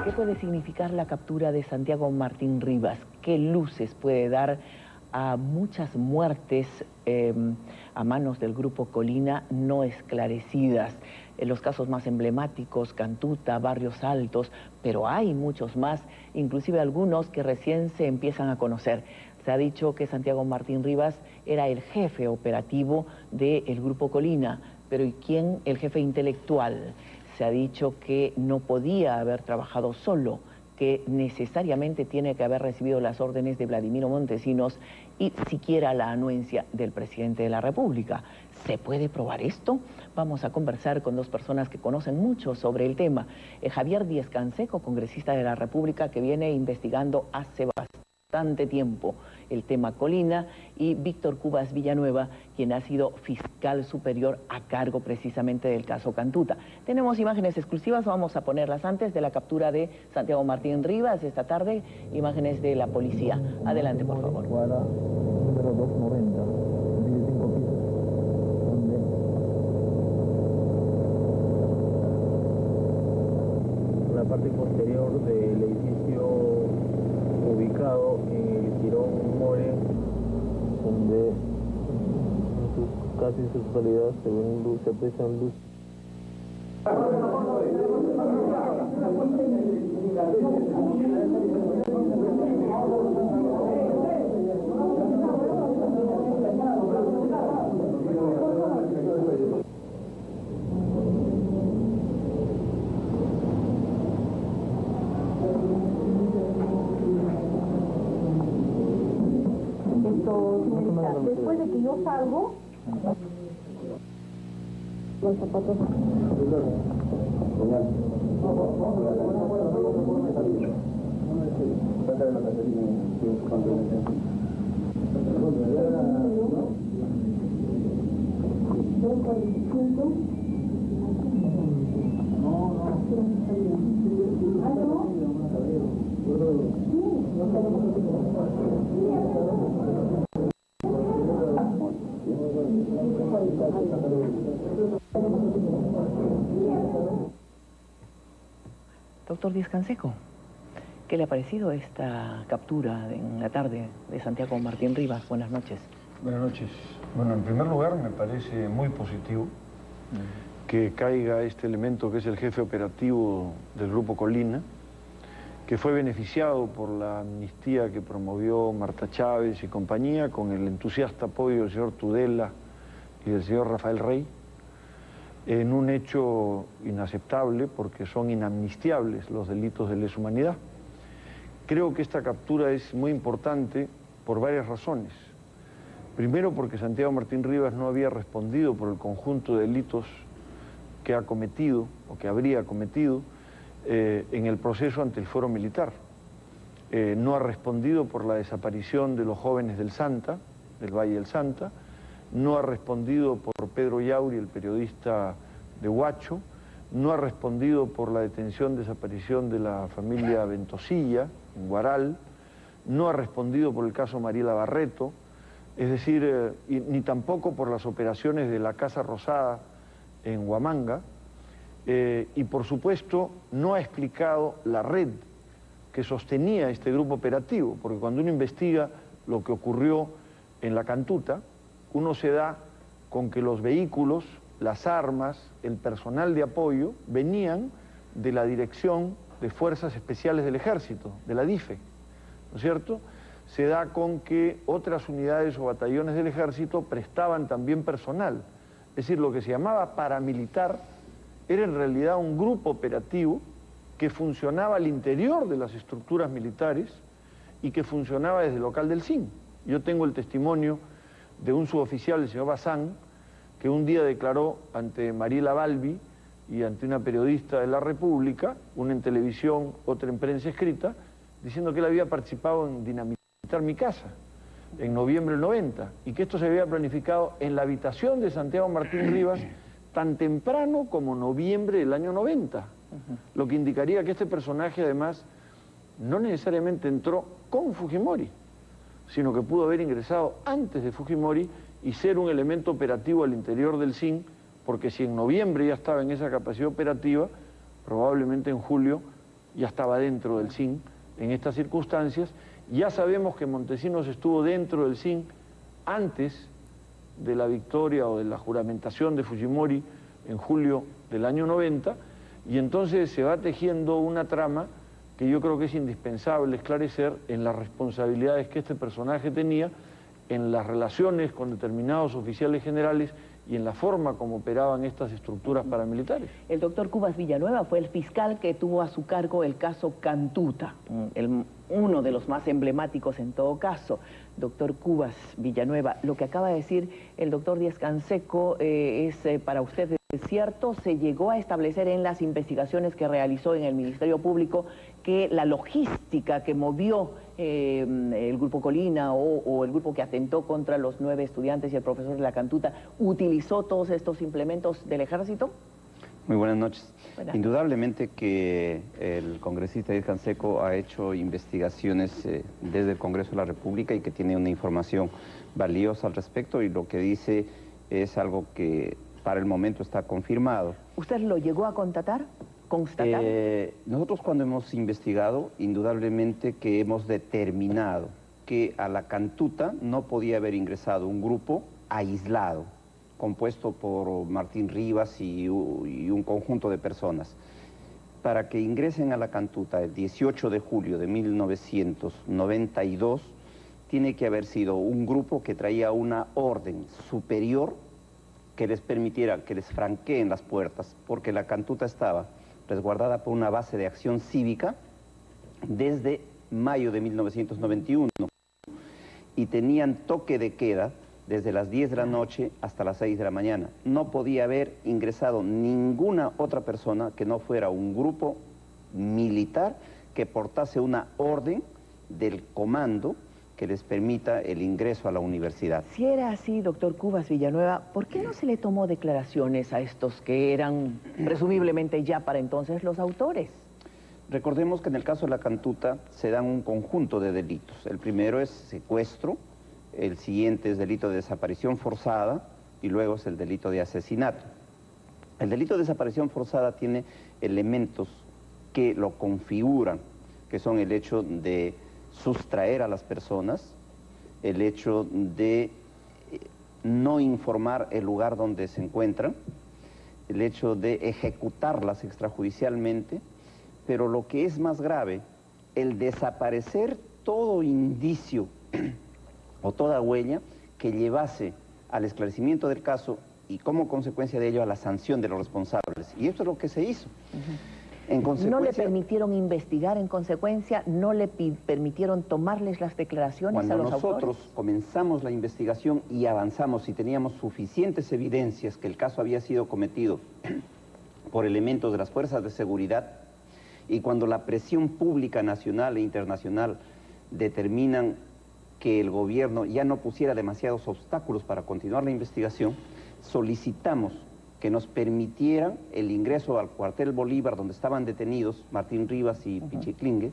¿Qué puede significar la captura de Santiago Martín Rivas? ¿Qué luces puede dar a muchas muertes a manos del Grupo Colina no esclarecidas? En los casos más emblemáticos, Cantuta, Barrios Altos, pero hay muchos más, inclusive algunos que recién se empiezan a conocer. Se ha dicho que Santiago Martín Rivas era el jefe operativo del Grupo Colina, pero ¿y quién? El jefe intelectual. Se ha dicho que no podía haber trabajado solo, que necesariamente tiene que haber recibido las órdenes de Vladimiro Montesinos y siquiera la anuencia del presidente de la República. ¿Se puede probar esto? Vamos a conversar con dos personas que conocen mucho sobre el tema. Javier Díez-Canseco, congresista de la República, que viene investigando hace bastante tiempo el tema Colina, y Víctor Cubas Villanueva, quien ha sido fiscal superior a cargo precisamente del caso Cantuta. Tenemos imágenes exclusivas, vamos a ponerlas antes de la captura de Santiago Martín Rivas esta tarde, imágenes de la policía. Adelante, por favor. Número 290, 25 pisos, donde la parte posterior del edificio ubicado en el Jirón More, donde casi en su totalidad se aprecian luz. Después de que yo salgo, los zapatos. Doctor Díez-Canseco, ¿qué le ha parecido esta captura en la tarde de Santiago Martín Rivas? Buenas noches. Buenas noches. Bueno, en primer lugar me parece muy positivo que caiga este elemento que es el jefe operativo del Grupo Colina, que fue beneficiado por la amnistía que promovió Marta Chávez y compañía, con el entusiasta apoyo del señor Tudela y del señor Rafael Rey, en un hecho inaceptable porque son inamnistiables los delitos de lesa humanidad. Creo que esta captura es muy importante por varias razones. Primero, porque Santiago Martín Rivas no había respondido por el conjunto de delitos que ha cometido o que habría cometido en el proceso ante el Foro Militar. No ha respondido por la desaparición de los jóvenes del Santa, del Valle del Santa, no ha respondido por Pedro Yauri, el periodista de Huacho, no ha respondido por la detención, desaparición de la familia Ventosilla, en Guaral, no ha respondido por el caso Mariela Barreto, es decir, ni tampoco por las operaciones de la Casa Rosada en Huamanga, y por supuesto no ha explicado la red que sostenía este grupo operativo, porque cuando uno investiga lo que ocurrió en la Cantuta, uno se da con que los vehículos, las armas, el personal de apoyo venían de la Dirección de Fuerzas Especiales del Ejército, de la DIFE, ¿no es cierto? Se da con que otras unidades o batallones del Ejército prestaban también personal. Es decir, lo que se llamaba paramilitar era en realidad un grupo operativo que funcionaba al interior de las estructuras militares y que funcionaba desde el local del CIN. Yo tengo el testimonio de un suboficial, el señor Bazán, que un día declaró ante Mariela Balbi y ante una periodista de la República, una en televisión, otra en prensa escrita, diciendo que él había participado en dinamitar mi casa en noviembre del 90 y que esto se había planificado en la habitación de Santiago Martín Rivas tan temprano como noviembre del año 90, lo que indicaría que este personaje además no necesariamente entró con Fujimori, sino que pudo haber ingresado antes de Fujimori y ser un elemento operativo al interior del CIN, porque si en noviembre ya estaba en esa capacidad operativa, probablemente en julio ya estaba dentro del CIN en estas circunstancias. Ya sabemos que Montesinos estuvo dentro del CIN antes de la victoria o de la juramentación de Fujimori en julio del año 90, y entonces se va tejiendo una trama que yo creo que es indispensable esclarecer en las responsabilidades que este personaje tenía, en las relaciones con determinados oficiales generales y en la forma como operaban estas estructuras paramilitares. El doctor Cubas Villanueva fue el fiscal que tuvo a su cargo el caso Cantuta, uno de los más emblemáticos en todo caso. Doctor Cubas Villanueva, lo que acaba de decir el doctor Díaz-Canseco es para usted cierto. Se llegó a establecer en las investigaciones que realizó en el Ministerio Público que la logística que movió el Grupo Colina o el grupo que atentó contra los 9 estudiantes y el profesor de la Cantuta utilizó todos estos implementos del ejército. Muy buenas noches. Buenas. Indudablemente que el congresista Díaz-Canseco ha hecho investigaciones desde el Congreso de la República y que tiene una información valiosa al respecto, y lo que dice es algo que para el momento está confirmado. ¿Usted lo llegó a constatar? Nosotros cuando hemos investigado, indudablemente que hemos determinado que a la Cantuta no podía haber ingresado un grupo aislado, compuesto por Martín Rivas y un conjunto de personas. Para que ingresen a la Cantuta el 18 de julio de 1992, tiene que haber sido un grupo que traía una orden superior que les permitiera, que les franqueen las puertas, porque la Cantuta estaba resguardada por una base de acción cívica desde mayo de 1991 y tenían toque de queda desde las 10 de la noche hasta las 6 de la mañana. No podía haber ingresado ninguna otra persona que no fuera un grupo militar que portase una orden del comando que les permita el ingreso a la universidad. Si era así, doctor Cubas Villanueva, ¿por qué no se le tomó declaraciones a estos que eran presumiblemente ya para entonces los autores? Recordemos que en el caso de la Cantuta se dan un conjunto de delitos. El primero es secuestro, el siguiente es delito de desaparición forzada y luego es el delito de asesinato. El delito de desaparición forzada tiene elementos que lo configuran, que son el hecho de sustraer a las personas, el hecho de no informar el lugar donde se encuentran, el hecho de ejecutarlas extrajudicialmente, pero lo que es más grave, el desaparecer todo indicio o toda huella que llevase al esclarecimiento del caso y como consecuencia de ello a la sanción de los responsables. Y esto es lo que se hizo. En consecuencia, ¿no le permitieron investigar en consecuencia? ¿No le permitieron tomarles las declaraciones a los autores? Cuando nosotros comenzamos la investigación y avanzamos y teníamos suficientes evidencias que el caso había sido cometido por elementos de las fuerzas de seguridad, y cuando la presión pública nacional e internacional determinan que el gobierno ya no pusiera demasiados obstáculos para continuar la investigación, solicitamos que nos permitieran el ingreso al cuartel Bolívar, donde estaban detenidos Martín Rivas y Pichiclingue,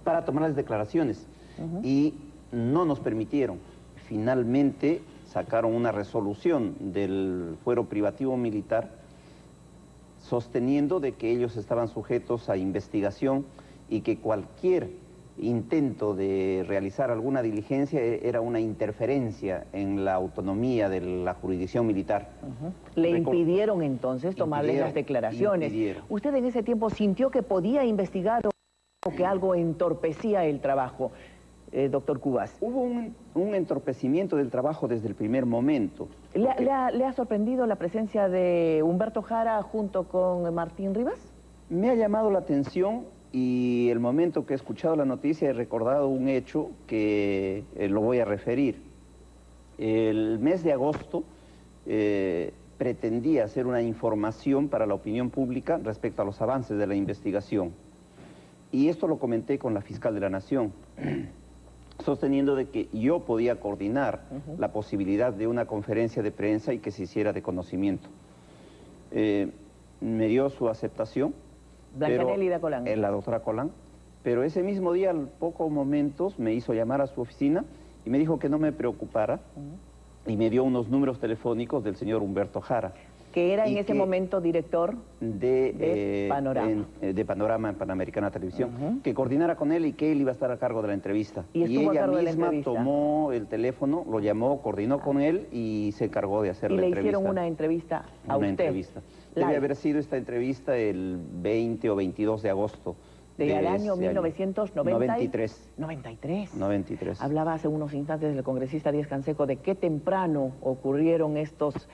para tomar las declaraciones. Y no nos permitieron. Finalmente sacaron una resolución del fuero privativo militar sosteniendo de que ellos estaban sujetos a investigación y que cualquier intento de realizar alguna diligencia era una interferencia en la autonomía de la jurisdicción militar. Le impidieron entonces tomarle las declaraciones. ¿Usted en ese tiempo sintió que podía investigar o que algo entorpecía el trabajo, doctor Cubas? Hubo un entorpecimiento del trabajo desde el primer momento. ¿Le ha sorprendido la presencia de Humberto Jara junto con Martín Rivas? Me ha llamado la atención. Y el momento que he escuchado la noticia he recordado un hecho que lo voy a referir. El mes de agosto pretendía hacer una información para la opinión pública respecto a los avances de la investigación. Y esto lo comenté con la fiscal de la Nación, sosteniendo de que yo podía coordinar la posibilidad de una conferencia de prensa y que se hiciera de conocimiento. Me dio su aceptación. Blanca Nélida Colán. La doctora Colán. Pero ese mismo día, al pocos momentos, me hizo llamar a su oficina y me dijo que no me preocupara y me dio unos números telefónicos del señor Humberto Jara. que era en ese momento director de Panorama. De Panorama Panamericana Televisión, que coordinara con él y que él iba a estar a cargo de la entrevista. Y ella misma tomó el teléfono, lo llamó, coordinó con él y se encargó de hacer la entrevista. Y le hicieron una entrevista a usted. Entrevista. Debe haber sido esta entrevista el 20 o 22 de agosto. Del año 1993. 93. Hablaba hace unos instantes el congresista Díaz Canseco de qué temprano ocurrieron estos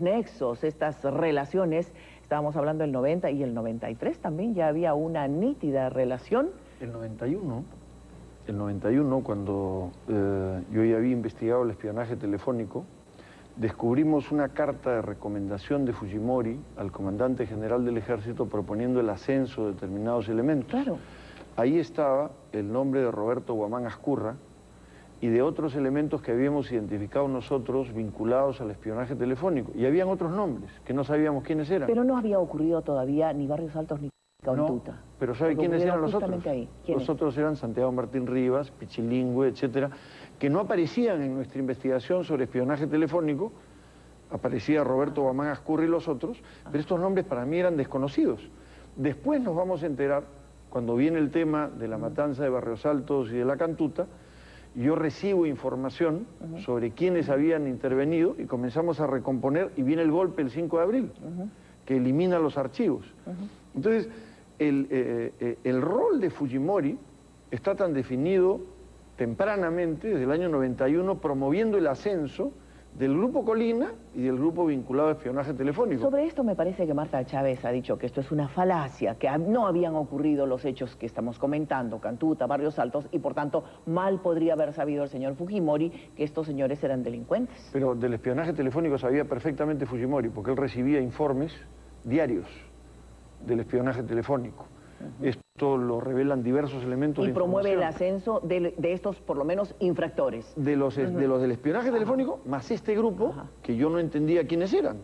nexos, estas relaciones. Estábamos hablando del 90 y el 93 también ya había una nítida relación. El 91, cuando yo ya había investigado el espionaje telefónico, descubrimos una carta de recomendación de Fujimori al comandante general del ejército proponiendo el ascenso de determinados elementos. Claro. Ahí estaba el nombre de Roberto Guamán Azcurra y de otros elementos que habíamos identificado nosotros vinculados al espionaje telefónico. Y habían otros nombres que no sabíamos quiénes eran. Pero no había ocurrido todavía ni Barrios Altos ni Cantuta. No, pero ¿sabe quiénes eran los otros? Los otros eran Santiago Martín Rivas, Pichilingüe, etcétera, que no aparecían en nuestra investigación sobre espionaje telefónico. Aparecía Roberto Guamán Azcurra y los otros, pero estos nombres para mí eran desconocidos. Después nos vamos a enterar, cuando viene el tema de la matanza de Barrios Altos y de la Cantuta, yo recibo información sobre quiénes habían intervenido y comenzamos a recomponer y viene el golpe el 5 de abril, que elimina los archivos. Entonces, el rol de Fujimori está tan definido tempranamente, desde el año 91, promoviendo el ascenso del Grupo Colina y del grupo vinculado a espionaje telefónico. Sobre esto me parece que Marta Chávez ha dicho que esto es una falacia, que no habían ocurrido los hechos que estamos comentando, Cantuta, Barrios Altos, y por tanto mal podría haber sabido el señor Fujimori que estos señores eran delincuentes. Pero del espionaje telefónico sabía perfectamente Fujimori, porque él recibía informes diarios del espionaje telefónico. Esto lo revelan diversos elementos de información. Y promueve el ascenso de estos, por lo menos, infractores. De los del espionaje telefónico, más este grupo, que yo no entendía quiénes eran.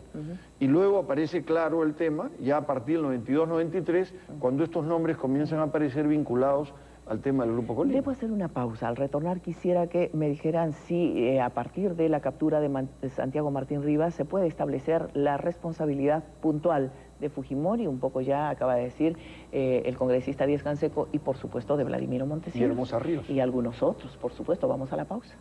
Y luego aparece claro el tema, ya a partir del 92-93, cuando estos nombres comienzan a aparecer vinculados al tema del Grupo Colina. Debo hacer una pausa. Al retornar quisiera que me dijeran si a partir de la captura de Santiago Martín Rivas se puede establecer la responsabilidad puntual de Fujimori, un poco ya acaba de decir el congresista Díaz Canseco, y por supuesto de Vladimiro Montesinos. Y Hermosa Ríos. Y algunos otros, por supuesto. Vamos a la pausa.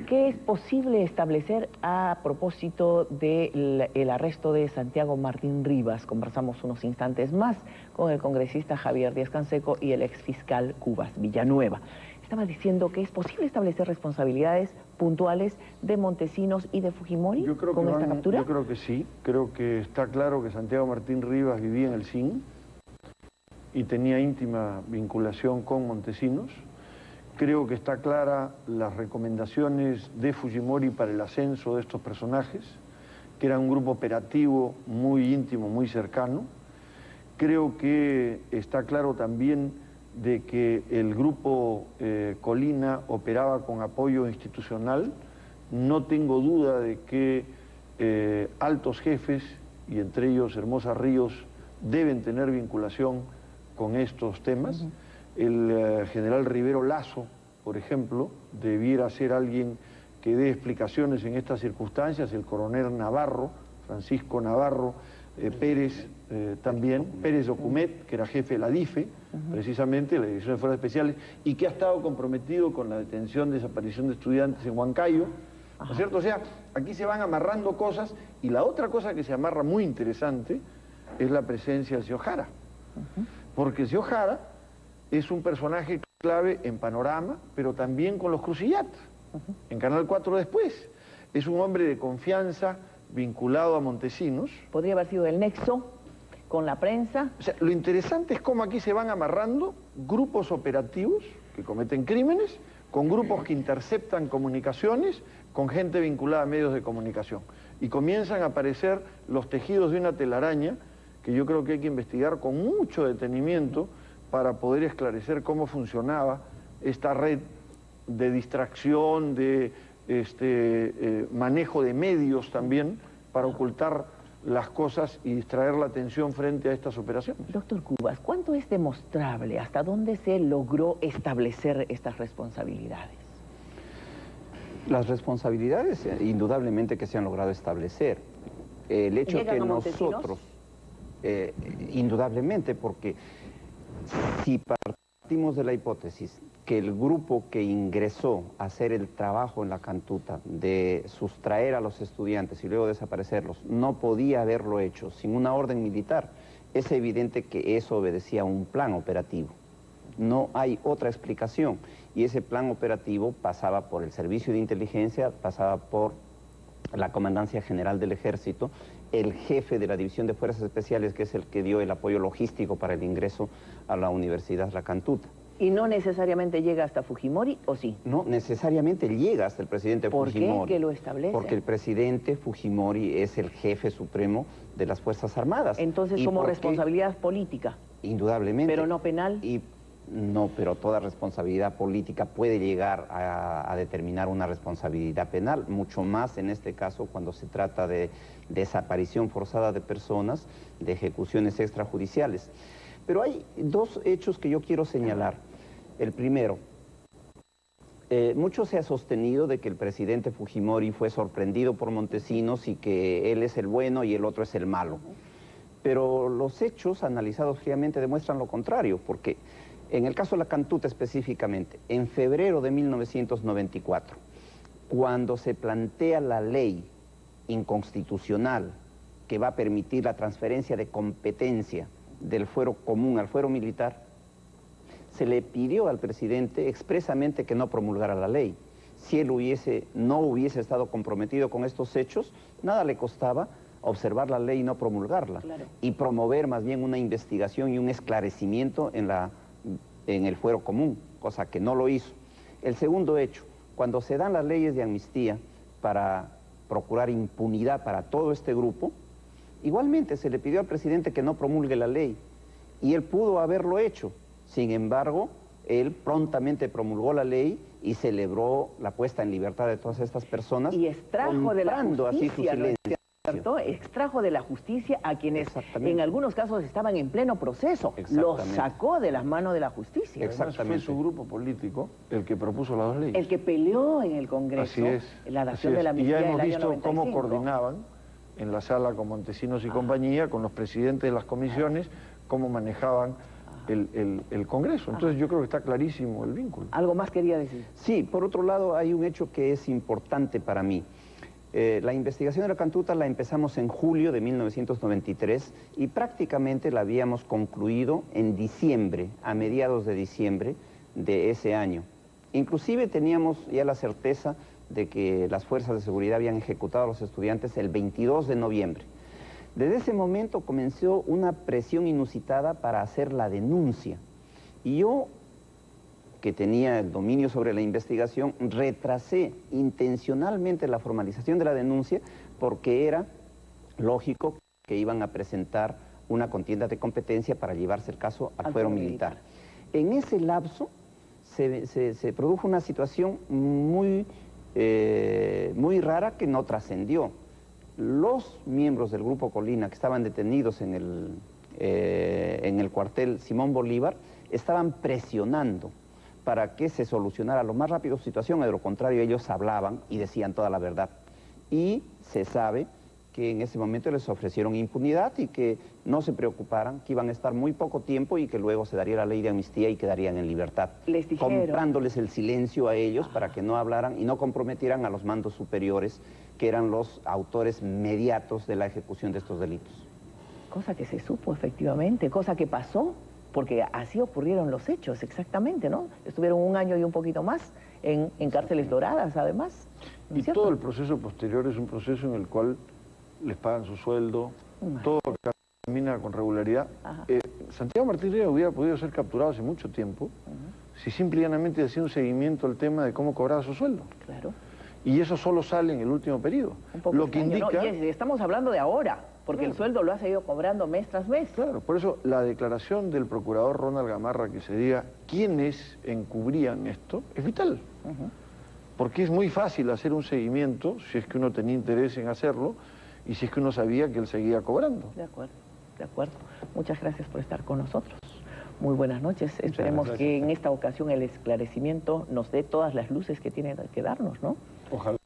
¿Qué es posible establecer a propósito del arresto de Santiago Martín Rivas? Conversamos unos instantes más con el congresista Javier Díaz Canseco y el exfiscal Cubas Villanueva. Estaba diciendo que es posible establecer responsabilidades puntuales de Montesinos y de Fujimori con esta captura. Yo creo que sí. Creo que está claro que Santiago Martín Rivas vivía en el CIN y tenía íntima vinculación con Montesinos. Creo que está clara las recomendaciones de Fujimori para el ascenso de estos personajes, que era un grupo operativo muy íntimo, muy cercano. Creo que está claro también de que el grupo Colina operaba con apoyo institucional. No tengo duda de que altos jefes, y entre ellos Hermosa Ríos, deben tener vinculación con estos temas. El general Rivero Lazo, por ejemplo, debiera ser alguien que dé explicaciones en estas circunstancias. El coronel Navarro, Francisco Navarro Pérez, también, Pérez Documet, que era jefe de la DIFE, precisamente, la Dirección de Fuerzas Especiales, y que ha estado comprometido con la detención, desaparición de estudiantes en Huancayo, ¿no es cierto? O sea, aquí se van amarrando cosas, y la otra cosa que se amarra muy interesante es la presencia del señor Jara, porque el señor Jara es un personaje clave en Panorama, pero también con los Crucillat, en Canal 4 después. Es un hombre de confianza vinculado a Montesinos. Podría haber sido el nexo con la prensa. O sea, lo interesante es cómo aquí se van amarrando grupos operativos que cometen crímenes, con grupos que interceptan comunicaciones, con gente vinculada a medios de comunicación. Y comienzan a aparecer los tejidos de una telaraña que yo creo que hay que investigar con mucho detenimiento para poder esclarecer cómo funcionaba esta red de distracción, de manejo de medios también, para ocultar las cosas y distraer la atención frente a estas operaciones. Doctor Cubas, ¿cuánto es demostrable? ¿Hasta dónde se logró establecer estas responsabilidades? Las responsabilidades, indudablemente que se han logrado establecer. El hecho que nosotros, indudablemente, porque si partimos de la hipótesis que el grupo que ingresó a hacer el trabajo en la cantuta de sustraer a los estudiantes y luego desaparecerlos, no podía haberlo hecho sin una orden militar, es evidente que eso obedecía a un plan operativo. No hay otra explicación. Y ese plan operativo pasaba por el Servicio de Inteligencia, pasaba por la Comandancia General del Ejército, el jefe de la División de Fuerzas Especiales, que es el que dio el apoyo logístico para el ingreso a la Universidad La Cantuta. ¿Y no necesariamente llega hasta Fujimori, o sí? No necesariamente llega hasta el presidente Fujimori. ¿Por qué? ¿Qué lo establece? Porque el presidente Fujimori es el jefe supremo de las Fuerzas Armadas. Entonces, como responsabilidad política. Indudablemente. Pero no penal. No, pero toda responsabilidad política puede llegar a determinar una responsabilidad penal, mucho más en este caso cuando se trata de desaparición forzada de personas, de ejecuciones extrajudiciales. Pero hay dos hechos que yo quiero señalar. El primero, mucho se ha sostenido de que el presidente Fujimori fue sorprendido por Montesinos y que él es el bueno y el otro es el malo. Pero los hechos analizados fríamente demuestran lo contrario, porque en el caso de La Cantuta específicamente, en febrero de 1994, cuando se plantea la ley inconstitucional que va a permitir la transferencia de competencia del fuero común al fuero militar, se le pidió al presidente expresamente que no promulgara la ley. Si él no hubiese estado comprometido con estos hechos, nada le costaba observar la ley y no promulgarla. Claro. Y promover más bien una investigación y un esclarecimiento en el fuero común, cosa que no lo hizo. El segundo hecho, cuando se dan las leyes de amnistía para procurar impunidad para todo este grupo, igualmente se le pidió al presidente que no promulgue la ley, y él pudo haberlo hecho. Sin embargo, él prontamente promulgó la ley y celebró la puesta en libertad de todas estas personas. Y extrajo de la justicia, así su silencio. ¿Cierto? Extrajo de la justicia a quienes en algunos casos estaban en pleno proceso. Los sacó de las manos de la justicia. Exactamente. Fue su grupo político el que propuso las dos leyes. El que peleó en el Congreso. Así es. La dación de la amnistía. Y ya hemos del visto año cómo coordinaban en la sala con Montesinos y compañía, con los presidentes de las comisiones, cómo manejaban el Congreso. Entonces yo creo que está clarísimo el vínculo. ¿Algo más quería decir? Sí, por otro lado hay un hecho que es importante para mí. La investigación de La Cantuta la empezamos en julio de 1993 y prácticamente la habíamos concluido en diciembre, a mediados de diciembre de ese año. Inclusive teníamos ya la certeza de que las fuerzas de seguridad habían ejecutado a los estudiantes el 22 de noviembre. Desde ese momento comenzó una presión inusitada para hacer la denuncia. Y yo, que tenía el dominio sobre la investigación, retrasé intencionalmente la formalización de la denuncia porque era lógico que iban a presentar una contienda de competencia para llevarse el caso al fuero militar. En ese lapso se produjo una situación muy rara que no trascendió. Los miembros del Grupo Colina que estaban detenidos en el cuartel Simón Bolívar estaban presionando para que se solucionara lo más rápido su situación, de lo contrario ellos hablaban y decían toda la verdad. Y se sabe que en ese momento les ofrecieron impunidad y que no se preocuparan, que iban a estar muy poco tiempo y que luego se daría la ley de amnistía y quedarían en libertad. Les dijeron, comprándoles el silencio a ellos para que no hablaran y no comprometieran a los mandos superiores, que eran los autores mediatos de la ejecución de estos delitos. Cosa que se supo efectivamente, cosa que pasó, porque así ocurrieron los hechos, exactamente, ¿no? Estuvieron un año y un poquito más en cárceles doradas, además. ¿No es cierto? Todo el proceso posterior es un proceso en el cual les pagan su sueldo, todo camina con regularidad. Santiago Martín Rivas hubiera podido ser capturado hace mucho tiempo si simple y llanamente hacía un seguimiento al tema de cómo cobraba su sueldo. Claro. Y eso solo sale en el último periodo. Lo que indica... No, y estamos hablando de ahora, porque el sueldo lo ha seguido cobrando mes tras mes. Claro, por eso la declaración del procurador Ronald Gamarra que se diga quiénes encubrían esto es vital. Porque es muy fácil hacer un seguimiento, si es que uno tenía interés en hacerlo, y si es que uno sabía que él seguía cobrando. De acuerdo, de acuerdo. Muchas gracias por estar con nosotros. Muy buenas noches. Esperemos gracias. que en esta ocasión el esclarecimiento nos dé todas las luces que tiene que darnos, ¿no? Ojalá.